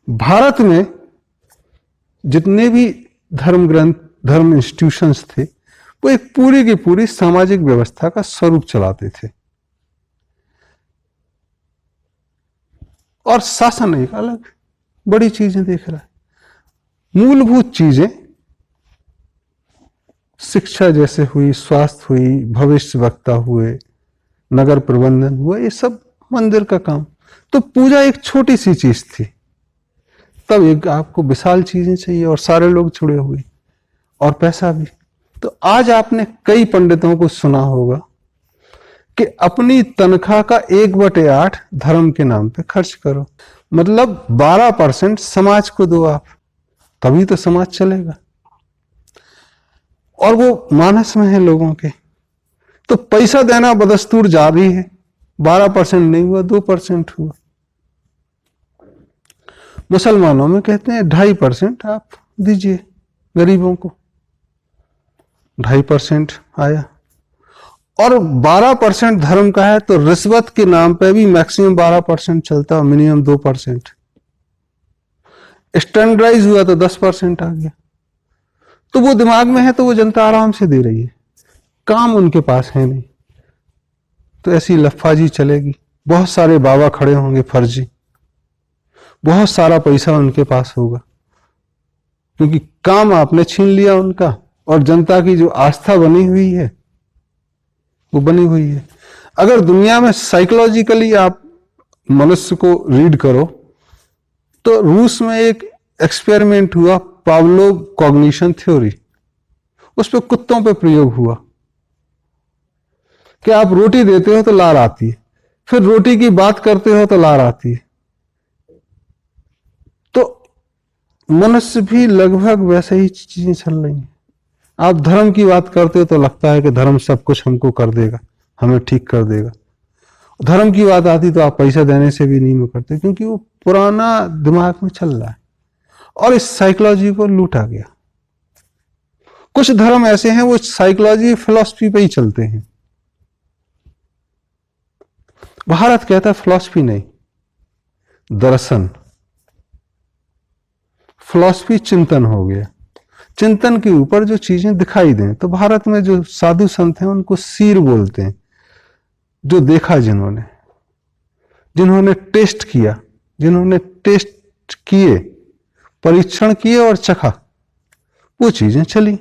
भारत में जितने भी धर्म ग्रंथ, धर्म इंस्टीट्यूशंस थे, वो एक पूरी की पूरी सामाजिक व्यवस्था का स्वरूप चलाते थे। और शासन एक अलग बड़ी चीजें देख रहा है। मूलभूत चीजें शिक्षा जैसे हुई, स्वास्थ्य हुई, भविष्य वक्ता हुए, नगर प्रबंधन हुआ, ये सब मंदिर का काम। तो पूजा एक छोटी सी चीज थी, तब एक आपको विशाल चीजें चाहिए और सारे लोग जुड़े हुए और पैसा भी। तो आज आपने कई पंडितों को सुना होगा कि अपनी तनख्वाह का 1/8 धर्म के नाम पे खर्च करो, मतलब 12% समाज को दो आप, तभी तो समाज चलेगा। और वो मानस में है लोगों के। तो पैसा देना बदस्तूर जारी है। 12% नहीं हुआ, 2% हुआ। मुसलमानों में कहते हैं 2.5% आप दीजिए गरीबों को, 2.5% आया। और 12% धर्म का है, तो रिश्वत के नाम पे भी मैक्सिमम 12% चलता है, मिनिमम 2%। स्टैंडर्डाइज हुआ तो 10% आ गया। तो वो दिमाग में है, तो वो जनता आराम से दे रही है, काम उनके पास है नहीं, तो ऐसी लफाजी चलेगी। बहुत सारे बाबा खड़े होंगे फर्जी, बहुत सारा पैसा उनके पास होगा, क्योंकि काम आपने छीन लिया उनका, और जनता की जो आस्था बनी हुई है वो बनी हुई है। अगर दुनिया में साइकोलॉजिकली आप मनुष्य को रीड करो, तो रूस में एक एक्सपेरिमेंट हुआ, पावलोव कॉग्निशन थ्योरी, उस पर कुत्तों पे प्रयोग हुआ कि आप रोटी देते हो तो लार आती है, फिर रोटी की बात करते हो तो लार आती है। तो मनुष्य भी लगभग वैसे ही चीजें चल रही हैं। आप धर्म की बात करते हो तो लगता है कि धर्म सब कुछ हमको कर देगा, हमें ठीक कर देगा। धर्म की बात आती तो आप पैसा देने से भी नहीं करते, क्योंकि वो पुराना दिमाग में चल रहा है और इस साइकोलॉजी को लूटा गया। कुछ धर्म ऐसे हैं वो साइकोलॉजी फिलॉसफी पे ही चलते हैं। भारत कहता है फिलॉसफी नहीं, दर्शन। फिलॉसफी चिंतन हो गया, चिंतन के ऊपर जो चीजें दिखाई दें। तो भारत में जो साधु संत हैं उनको सीर बोलते हैं, जो देखा, जिन्होंने टेस्ट किया, जिन्होंने टेस्ट किए, परीक्षण किए और चखा, वो चीजें चली।